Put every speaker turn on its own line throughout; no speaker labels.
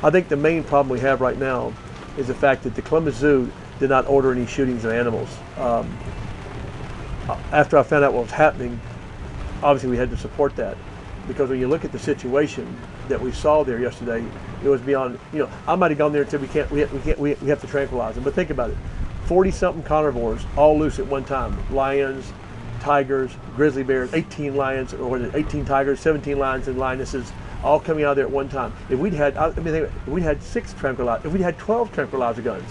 I think the main problem we have right now is the fact that the Columbus Zoo did not order any shootings of animals. After I found out what was happening, obviously we had to support that, because when you look at the situation that we saw there yesterday, it was beyond, I might have gone there and said we have to tranquilize them. But think about it, 40-something carnivores all loose at one time. Lions, tigers, grizzly bears, 18 lions, or 18 tigers, 17 lions and lionesses, all coming out of there at one time. If we'd had, if we'd had 6 tranquilizer, if we'd had 12 tranquilizer guns,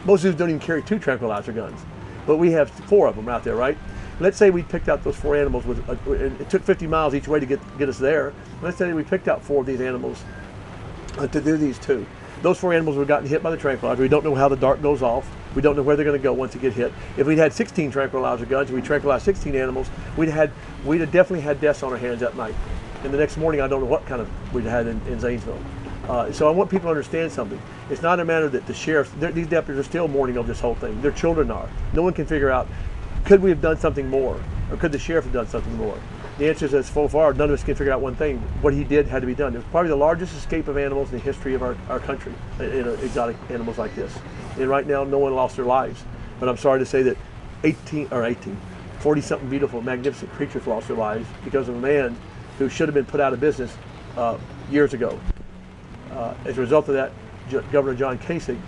most zoos don't even carry 2 tranquilizer guns, but we have 4 of them out there, right? Let's say we picked out those 4 animals with, it took 50 miles each way to get us there. Let's say we picked out 4 of these animals to do these 2. Those 4 animals would have gotten hit by the tranquilizer. We don't know how the dart goes off. We don't know where they're going to go once they get hit. If we'd had 16 tranquilizer guns and we tranquilized 16 animals, we'd have definitely had deaths on our hands that night. And the next morning, I don't know what kind of we'd had in Zanesville. So I want people to understand something. It's not a matter that the sheriffs, these deputies are still mourning over this whole thing. Their children are. No one can figure out, could we have done something more? Or could the sheriff have done something more? The answer is that so far, none of us can figure out one thing. What he did had to be done. It was probably the largest escape of animals in the history of our country, exotic animals like this. And right now, no one lost their lives. But I'm sorry to say that 40-something beautiful, magnificent creatures lost their lives because of a man who should have been put out of business years ago. As a result of that, Governor John Kasich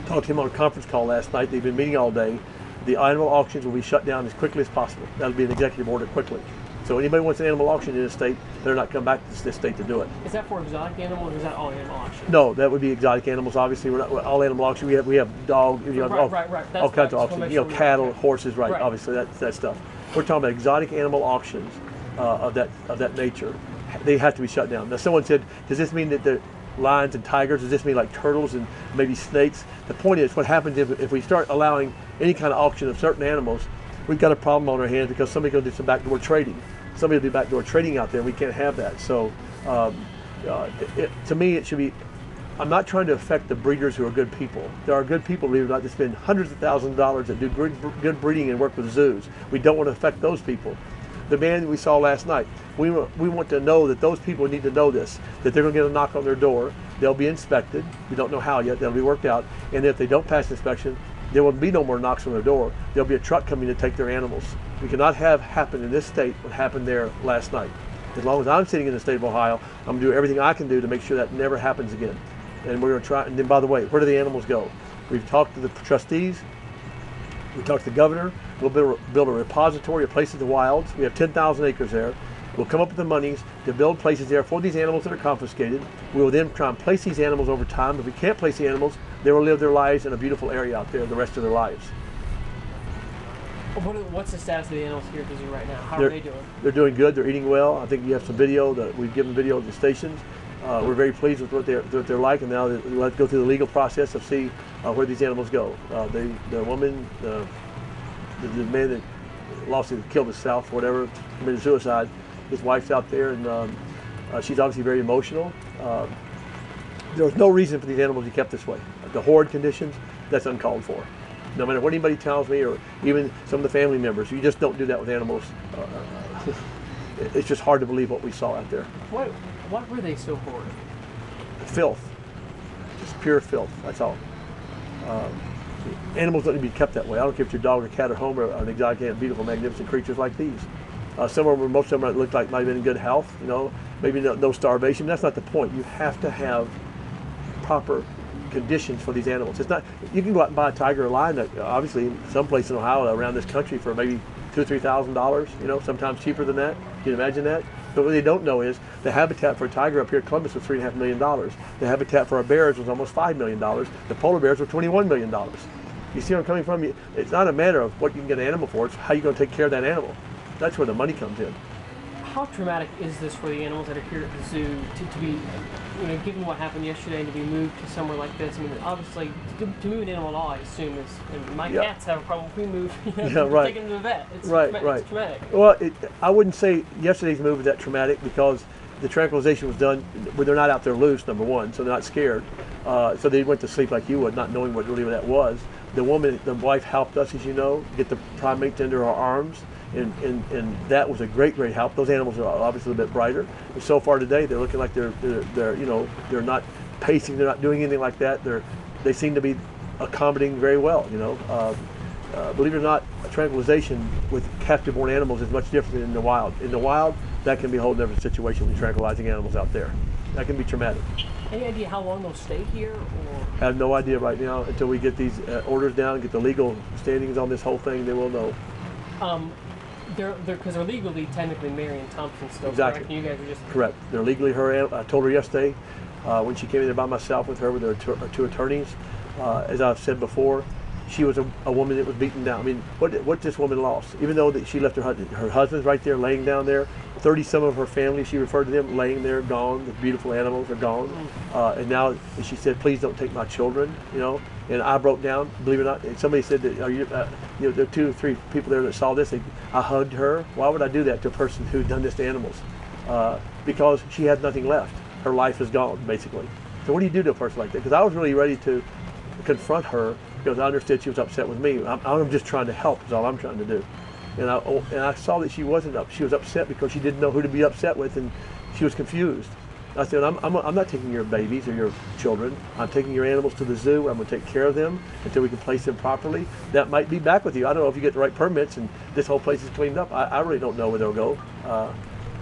talked to him on a conference call last night. They've been meeting all day. The animal auctions will be shut down as quickly as possible. That'll be an executive order quickly. So anybody wants an animal auction in this state, they're not come back to this state to do it.
Is that for exotic animals, or is that all animal auctions?
No, that would be exotic animals. Obviously, we're not all animal auction. We have dog,
right.
All kinds of auctions. Cattle, horses, right? Obviously, that stuff. We're talking about exotic animal auctions of that nature. They have to be shut down. Now, someone said, does this mean that the lions and tigers? Does this mean like turtles and maybe snakes? The point is, what happens if we start allowing any kind of auction of certain animals, we've got a problem on our hands because somebody's going to do some backdoor trading. Somebody will do backdoor trading out there. We can't have that. So, to me, it should be. I'm not trying to affect the breeders who are good people. There are good people, believe it or not, that spend hundreds of thousands of dollars that do good breeding and work with zoos. We don't want to affect those people. The man we saw last night, we want to know that those people need to know this, that they're going to get a knock on their door. They'll be inspected. We don't know how yet. That'll be worked out. And if they don't pass inspection, there will be no more knocks on their door. There'll be a truck coming to take their animals. We cannot have happen in this state what happened there last night. As long as I'm sitting in the state of Ohio, I'm going to do everything I can do to make sure that never happens again. And we're going to try. And then, by the way, where do the animals go? We've talked to the trustees. We talked to the governor. We'll build a repository of places in the wilds. We have 10,000 acres there. We'll come up with the monies to build places there for these animals that are confiscated. We will then try and place these animals over time. If we can't place the animals, they will live their lives in a beautiful area out there the rest of their lives.
What's the status of the animals here at the zoo right now? How are they doing?
They're doing good. They're eating well. I think you have some video that we've given video of the stations. We're very pleased with what they're like, and now let's go through the legal process of see where these animals go. The woman, the man that killed himself, whatever, committed suicide. His wife's out there, and she's obviously very emotional. There was no reason for these animals to be kept this way. The horde conditions, that's uncalled for. No matter what anybody tells me, or even some of the family members, you just don't do that with animals. It's just hard to believe what we saw out there.
What were they so horrid?
Filth, just pure filth. That's all. Animals don't need to be kept that way. I don't care if your dog or cat or home or an exotic and beautiful, magnificent creatures like these. Some of them, most of them look like might have been in good health. Maybe no starvation. That's not the point. You have to have proper conditions for these animals. It's not. You can go out and buy a tiger or a lion. Obviously, someplace in Ohio, around this country, for maybe $2,000 or $3,000. Sometimes cheaper than that. Can you imagine that? But what they don't know is the habitat for a tiger up here at Columbus was $3.5 million. The habitat for our bears was almost $5 million. The polar bears were $21 million. You see where I'm coming from? It's not a matter of what you can get an animal for. It's how you're going to take care of that animal. That's where the money comes in.
How traumatic is this for the animals that are here at the zoo to be, given what happened yesterday, and to be moved to somewhere like this? I mean, obviously, to move an animal at all, I assume is, and my cats have a problem if we move, taking them to the vet. It's It's traumatic.
Well, I wouldn't say yesterday's move was that traumatic because the tranquilization was done when they're not out there loose, number one, so they're not scared. So they went to sleep like you would, not knowing what really that was. The wife helped us, as you know, get the primates into our arms. And that was a great help. Those animals are obviously a bit brighter. And so far today, they're looking like they're not pacing. They're not doing anything like that. They seem to be accommodating very well. Believe it or not, tranquilization with captive-born animals is much different than in the wild. In the wild, that can be a whole different situation when tranquilizing animals out there. That can be traumatic.
Any idea how long they'll stay here? Or?
I have no idea right now. Until we get these orders down, get the legal standings on this whole thing, they will know.
Because they're legally technically Marion Thompson still,
exactly.
correct? And you guys are just...
Correct. They're legally her. I told her yesterday when she came in there by myself with her with her two attorneys. As I've said before, she was a woman that was beaten down. I mean, what this woman lost, even though that she left her husband's right there laying down there, 30-some of her family, she referred to them, laying there, gone. The beautiful animals are gone. And now she said, please don't take my children, And I broke down, believe it or not. And somebody said that, there are 2 or 3 people there that saw this. I hugged her. Why would I do that to a person who'd done this to animals? Because she had nothing left. Her life is gone, basically. So what do you do to a person like that? Because I was really ready to confront her because I understood she was upset with me. I'm just trying to help is all I'm trying to do. And I saw that she wasn't she was upset because she didn't know who to be upset with, and she was confused. I said, I'm not taking your babies or your children. I'm taking your animals to the zoo. I'm going to take care of them until we can place them properly. That might be back with you. I don't know if you get the right permits and this whole place is cleaned up. I really don't know where they'll go.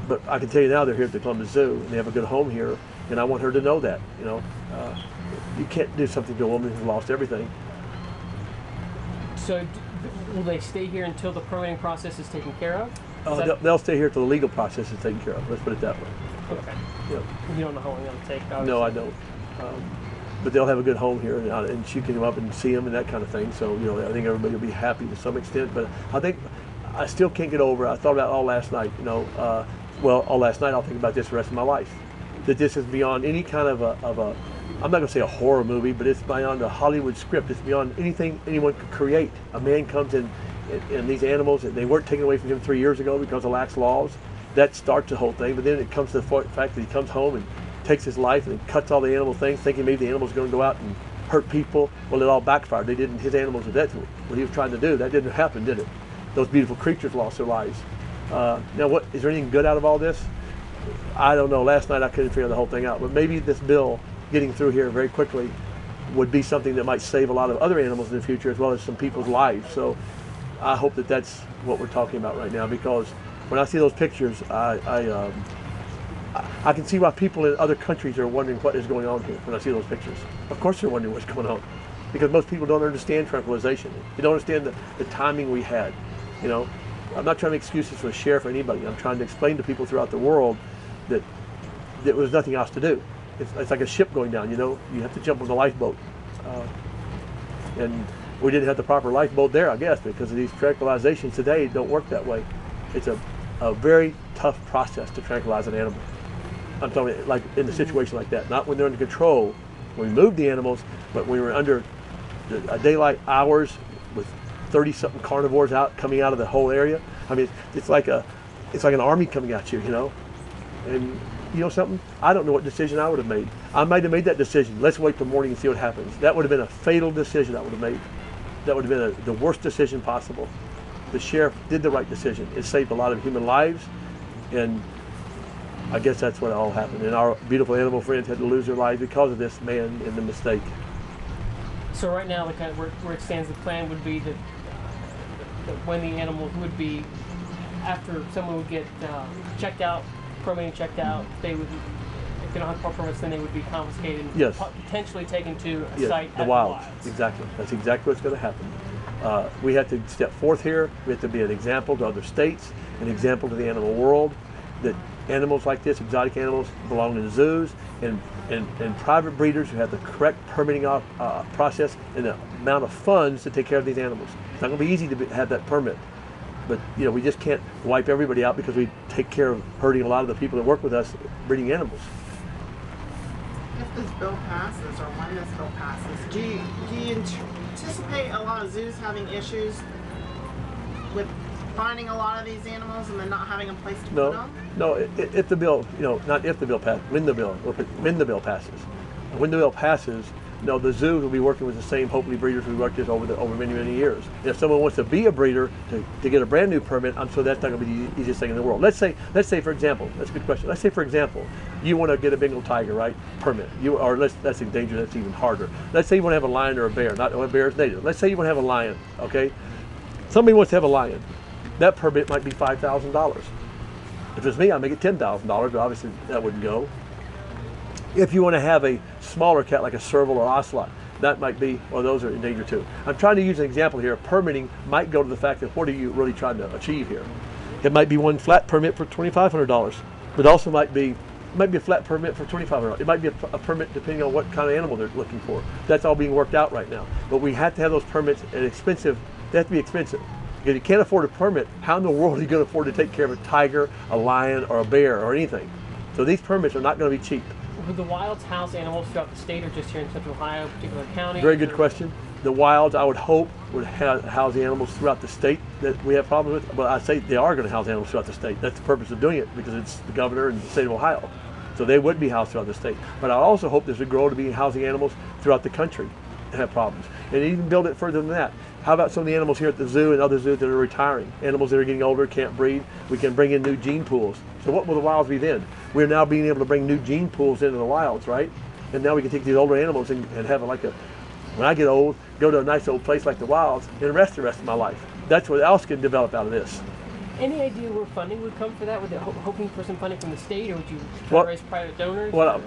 But I can tell you now they're here at the Columbus Zoo and they have a good home here, and I want her to know that. You can't do something to a woman who's lost everything.
So will they stay here until the permitting process is taken care of?
They'll stay here till the legal process is taken care of. Let's put it that way.
Okay.
Yeah.
You don't know how long it'll take, obviously.
No, I don't. But they'll have a good home here, and she can come up and see them and that kind of thing. So, I think everybody will be happy to some extent. But I think I still can't get over it. I thought about it all last night, all last night. I'll think about this the rest of my life. That this is beyond any kind of a I'm not going to say a horror movie, but it's beyond a Hollywood script. It's beyond anything anyone could create. A man comes in, and these animals, they weren't taken away from him 3 years ago because of lax laws. That starts the whole thing. But then it comes to the fact that he comes home and takes his life and cuts all the animal things, thinking maybe the animal's going to go out and hurt people. Well, it all backfired. They didn't. His animals were dead. What he was trying to do, that didn't happen, did it? Those beautiful creatures lost their lives. Now, what is there anything good out of all this? I don't know. Last night I couldn't figure the whole thing out. But maybe this bill getting through here very quickly would be something that might save a lot of other animals in the future as well as some people's lives. So I hope that that's what we're talking about right now, because when I see those pictures, I can see why people in other countries are wondering what is going on here when I see those pictures. Of course they're wondering what's going on, because most people don't understand tranquilization. They don't understand the timing we had. I'm not trying to make excuses for the sheriff or anybody. I'm trying to explain to people throughout the world that there was nothing else to do. It's like a ship going down, you have to jump on the lifeboat. And we didn't have the proper lifeboat there, I guess, because of these tranquilizations today don't work that way. It's a very tough process to tranquilize an animal. I'm talking like in a situation like that, not when they're under control, when we moved the animals, but when we were under daylight hours with 30-something carnivores coming out of the whole area. I mean, it's like an army coming at you, And you know something? I don't know what decision I would have made. I might have made that decision. Let's wait till morning and see what happens. That would have been a fatal decision I would have made. That would have been the worst decision possible. The sheriff did the right decision. It saved a lot of human lives, and I guess that's what all happened. And our beautiful animal friends had to lose their lives because of this man and the mistake.
So right now, where it stands, the plan would be that when the animals would be, after someone would get checked out, permitting checked out, they would, if they don't have proper permits, then they would be confiscated and
yes.
Potentially taken to a
yes,
site
the
at
wilds.
the wilds.
Exactly. That's exactly what's going to happen. We have to step forth here. We have to be an example to other states, an example to the animal world, that animals like this, exotic animals, belong in zoos and private breeders who have the correct permitting process and the amount of funds to take care of these animals. It's not going to be easy to have that permit. But we just can't wipe everybody out because we take care of hurting a lot of the people that work with us breeding animals.
If this bill passes, or when this bill passes, do you anticipate a lot of zoos having issues with finding a lot of these animals and then not having a place to put them?
No. If the bill, not if the bill passes, when the bill passes. When the bill passes, No, the zoos will be working with the same hopefully breeders we worked with over many, many years. And if someone wants to be a breeder to get a brand new permit, I'm sure that's not going to be the easiest thing in the world. Let's say for example, that's a good question. Let's say for example, you want to get a Bengal tiger, right? Permit. That's endangered. That's even harder. Let's say you want to have a lion or a bear. Not a bear is native. Let's say you want to have a lion. Okay. Somebody wants to have a lion. That permit might be $5,000. If it's me, I make it $10,000, but obviously that wouldn't go. If you want to have a smaller cat like a serval or ocelot, that might be, or those are endangered too. I'm trying to use an example here. Permitting might go to the fact that what are you really trying to achieve here? It might be one flat permit for $2,500, but also might be a flat permit for $2,500. It might be a permit depending on what kind of animal they're looking for. That's all being worked out right now. But we have to have those permits at expensive. They have to be expensive. If you can't afford a permit, how in the world are you going to afford to take care of a tiger, a lion, or a bear, or anything? So these permits are not going to be cheap.
Would the wilds house animals throughout the state, or just here in Central Ohio, particular county?
Very good question. The wilds, I would hope, would house the animals throughout the state that we have problems with. But I say they are going to house animals throughout the state. That's the purpose of doing it, because it's the governor and the state of Ohio. So they would be housed throughout the state. But I also hope this would grow to be housing animals throughout the country that have problems. And even build it further than that. How about some of the animals here at the zoo and other zoos that are retiring? Animals that are getting older, can't breed. We can bring in new gene pools. So what will the wilds be then? We're now being able to bring new gene pools into the wilds, right? And now we can take these older animals and have when I get old, go to a nice old place like the wilds and rest the rest of my life. That's what else can develop out of this.
Any idea where funding would come for that? Would they hoping for some funding from the state, or would you try to raise private donors?
Well,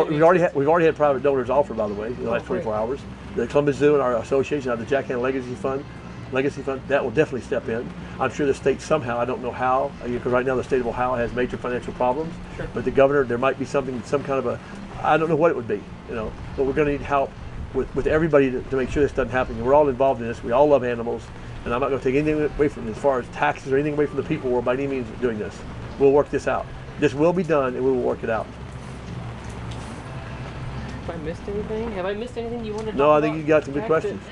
we've already had private donors offer, by the way, in the last 24 hours. The Columbus Zoo and our association have the Jack Hanna Legacy Fund, that will definitely step in. I'm sure the state somehow, I don't know how, because right now the state of Ohio has major financial problems.
Sure.
But the governor, there might be some kind of I don't know what it would be, but we're going to need help with everybody to make sure this doesn't happen. We're all involved in this. We all love animals. And I'm not going to take anything away from it as far as taxes or anything away from the people who are by any means doing this. We'll work this out. This will be done, and we will work it out.
Have I missed anything? You wanted to talk about?
No, I think you got some good questions.